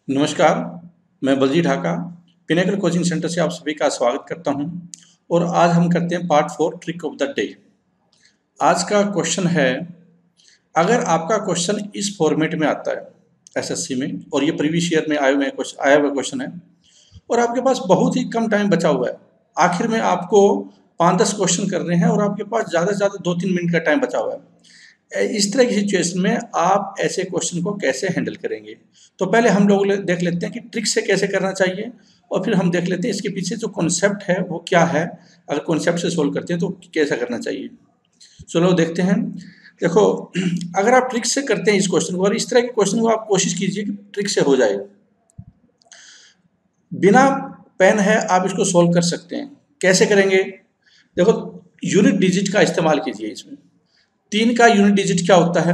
नमस्कार, मैं Balji Dhaka pinnacle coaching centre से आप सभी का स्वागत करता हूं और आज हम करते हैं part 4 trick of the day. आज का क्वेश्चन है, अगर आपका क्वेश्चन इस फॉर्मेट में आता है एसएससी में और ये प्रीवियस ईयर में आया हुआ क्वेश्चन है और आपके पास बहुत ही कम टाइम बचा हुआ है, आखिर में आपको 5-10 क्वेश्चन करने हैं और आपके पास ज़्यादा से ज़्यादा 2-3 मिनट का टाइम बचा हुआ है। इस तरह की सिचुएशन में आप ऐसे क्वेश्चन को कैसे हैंडल करेंगे? तो पहले हम लोग देख लेते हैं कि ट्रिक से कैसे करना चाहिए और फिर हम देख लेते हैं इसके पीछे जो कॉन्सेप्ट है वो क्या है। अगर कॉन्सेप्ट से सोल्व करते हैं तो कैसा करना चाहिए, चलो देखते हैं। देखो, अगर आप ट्रिक से करते हैं इस क्वेश्चन को और इस तरह के क्वेश्चन को आप कोशिश कीजिए कि ट्रिक से हो जाए। बिना पेन है आप इसको सोल्व कर सकते हैं। कैसे करेंगे? देखो, यूनिट डिजिट का इस्तेमाल कीजिए। इसमें 3 का यूनिट डिजिट क्या होता है?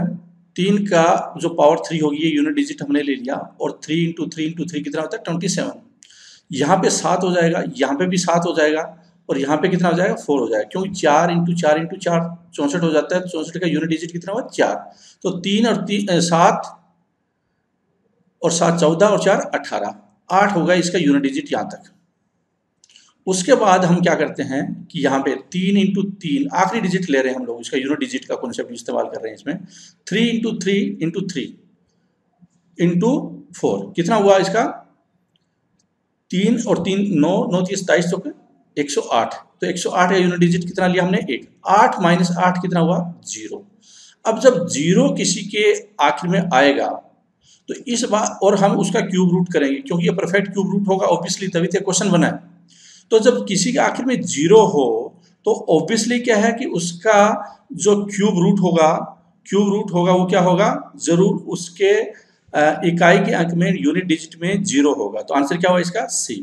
3 का जो पावर 3 होगी, ये यूनिट डिजिट हमने ले लिया और 3 इंटू 3 इंटू 3 कितना होता है? 27। यहाँ पे 7 हो जाएगा, यहाँ पे भी 7 हो जाएगा और यहाँ पे कितना हो जाएगा? 4 हो जाएगा, क्योंकि 4 इंटू 4 इंटू 4 64 हो जाता है। 64 का यूनिट डिजिट कितना हुआ? 4। तो 3 और 7 और 7 14 और 4 18, 8 होगा इसका यूनिट डिजिट यहाँ तक। उसके बाद हम क्या करते हैं कि यहाँ पे 3 इंटू 3 आखिरी डिजिट ले रहे हैं हम लोग, इसका यूनिट डिजिट का कॉन्सेप्ट इस्तेमाल कर रहे हैं इसमें। 3 इंटू 3 इंटू 3 इंटू 4 कितना हुआ इसका? 3 और 3 9 9 3 27 तो 108। तो 108 का यूनिट डिजिट कितना लिया हमने? 1। 8 माइनस 8 कितना हुआ? 0। अब जब 0 किसी के आखिर में आएगा तो इस बार और हम उसका क्यूब रूट करेंगे, क्योंकि ये परफेक्ट क्यूब रूट होगा ऑब्वियसली, तभी तो क्वेश्चन बना है। तो जब किसी के आखिर में 0 हो तो ऑब्वियसली क्या है कि उसका जो क्यूब रूट होगा वो क्या होगा? जरूर उसके इकाई के अंक में यूनिट डिजिट में 0 होगा। तो आंसर क्या होगा इसका? सी।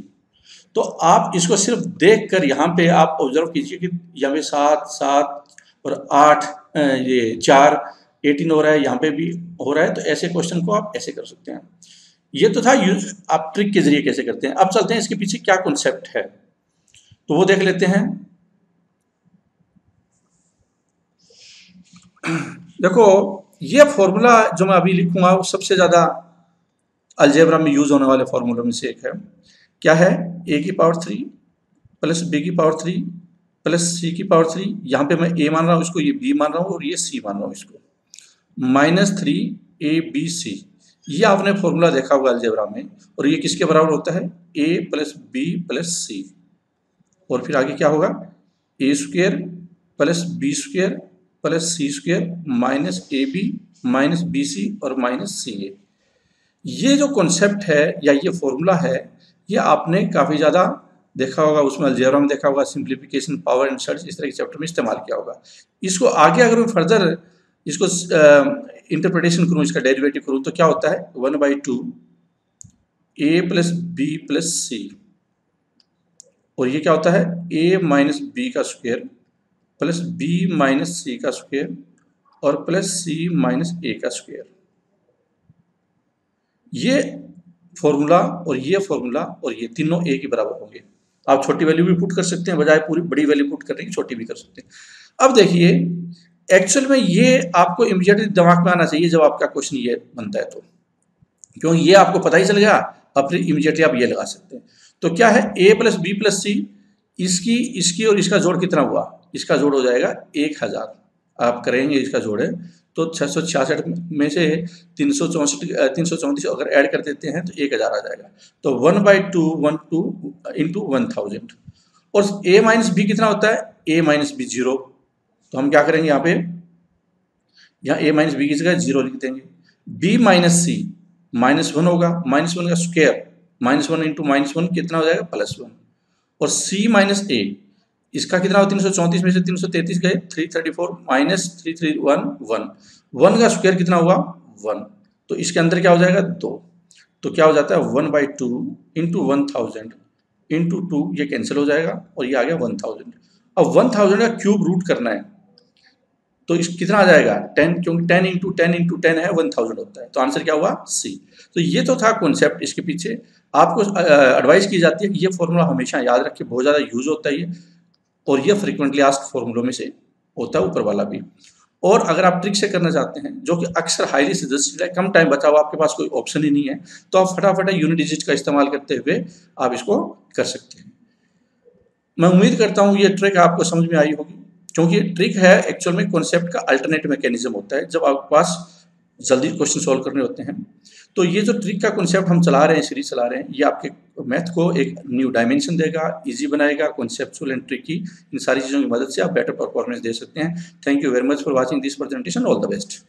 तो आप इसको सिर्फ देखकर यहाँ पे आप ऑब्जर्व कीजिए कि यहाँ पे 7 7 और 8 ये 4 18 हो रहा है, यहाँ पे भी हो रहा है। तो ऐसे क्वेश्चन को आप ऐसे कर सकते हैं। ये तो था आप ट्रिक के जरिए कैसे करते हैं। अब चलते हैं इसके पीछे क्या कॉन्सेप्ट है, तो वो देख लेते हैं। देखो, ये फॉर्मूला जो मैं अभी लिखूंगा वो सबसे ज्यादा अलजेब्रा में यूज होने वाले फॉर्मूला में से एक है। क्या है? a की पावर 3 प्लस b की पावर 3 प्लस c की पावर 3। यहाँ पे मैं a मान रहा हूँ, इसको ये b मान रहा हूँ और ये c मान रहा हूँ इसको, माइनस 3abc। ये आपने फॉर्मूला देखा होगा अलजेब्रा में, और ये किसके बराबर होता है? a plus b plus c। और फिर आगे क्या होगा? A square plus B square plus C square minus A B minus B C और माइनस सी ए। ये जो कॉन्सेप्ट है या ये फॉर्मूला है, ये आपने काफ़ी ज़्यादा देखा होगा, उसमें अलजेब्रा में देखा होगा, सिंप्लीफिकेशन, पावर एंड सर्च, इस तरह के चैप्टर में इस्तेमाल किया होगा। इसको आगे अगर मैं फर्दर इसको इंटरप्रिटेशन करूँ, इसका डेरिवेटिव करूँ, तो क्या होता है? 1/2 ए प्लस बी प्लस सी, और ये क्या होता है? a माइनस बी का स्क्वायर प्लस b माइनस सी का स्क्वायर और प्लस c माइनस a का स्क्वायर। ये फॉर्मूला और ये फॉर्मूला और ये तीनों a के बराबर होंगे। आप छोटी वैल्यू भी पुट कर सकते हैं, बजाय पूरी बड़ी वैल्यू पुट करने की छोटी भी कर सकते हैं। अब देखिए, एक्चुअल में ये आपको इमीडिएटली दिमाग में आना चाहिए जब आपका क्वेश्चन ये बनता है, तो क्योंकि ये आपको पता ही चल गया, अब फिर इमीडिएटली आप ये लगा सकते हैं। तो क्या है? a प्लस बी प्लस सी, इसकी और इसका जोड़ कितना हुआ? इसका जोड़ हो जाएगा 1000। आप करेंगे इसका जोड़ है तो 666 में से 334 अगर ऐड कर देते हैं तो 1000 आ जाएगा। तो 1/2 12 इंटू 1000। और a माइनस बी कितना होता है? a minus B 0। तो हम क्या करेंगे यहाँ पे? यहाँ a माइनस बी की जगह 0 लिख देंगे। b माइनस सी -1 होगा, -1 का स्क्वायर, -1 इंटू -1 कितना हो जाएगा? +1। और c माइनस a, इसका कितना हो? 334 में से 333 गए, 334 माइनस 331 1, 1 का स्क्वायर कितना हुआ? 1। तो इसके अंदर क्या हो जाएगा? 2। तो क्या हो जाता है? 1/2 इंटू 1000 इंटू 2, ये कैंसिल हो जाएगा और ये आ गया 1000। अब 1000 का क्यूब रूट करना है, तो इस कितना आ जाएगा? 10, क्योंकि 10 इंटू 10 इंटू 10 है 1000 होता है। तो आंसर क्या हुआ? सी। तो ये तो था कॉन्सेप्ट। इसके पीछे आपको एडवाइस की जाती है कि ये फॉर्मूला हमेशा याद रखिए, बहुत ज़्यादा यूज होता है ये, और ये फ्रिक्वेंटली आस्क्ड फॉर्मूलों में से होता है, ऊपर वाला भी। और अगर आप ट्रिक से करना चाहते हैं, जो कि अक्सर हाईली सजेस्टेड है, कम टाइम बचा हुआ, आपके पास कोई ऑप्शन ही नहीं है, तो आप फटाफट यूनिट डिजिट का इस्तेमाल करते हुए आप इसको कर सकते हैं। मैं उम्मीद करता हूँ ये ट्रिक आपको समझ में आई होगी, क्योंकि ट्रिक है एक्चुअल में कॉन्सेप्ट का अल्टरनेट मैकेनिज्म होता है जब आपके पास जल्दी क्वेश्चन सॉल्व करने होते हैं। तो ये जो ट्रिक का कॉन्सेप्ट हम चला रहे हैं, सीरीज चला रहे हैं, ये आपके मैथ को एक न्यू डायमेंशन देगा, इजी बनाएगा, कॉन्सेप्चुअल एंड ट्रिकी, इन सारी चीज़ों की मदद से आप बेटर परफॉर्मेंस दे सकते हैं। Thank you very much for watching this presentation. All the best.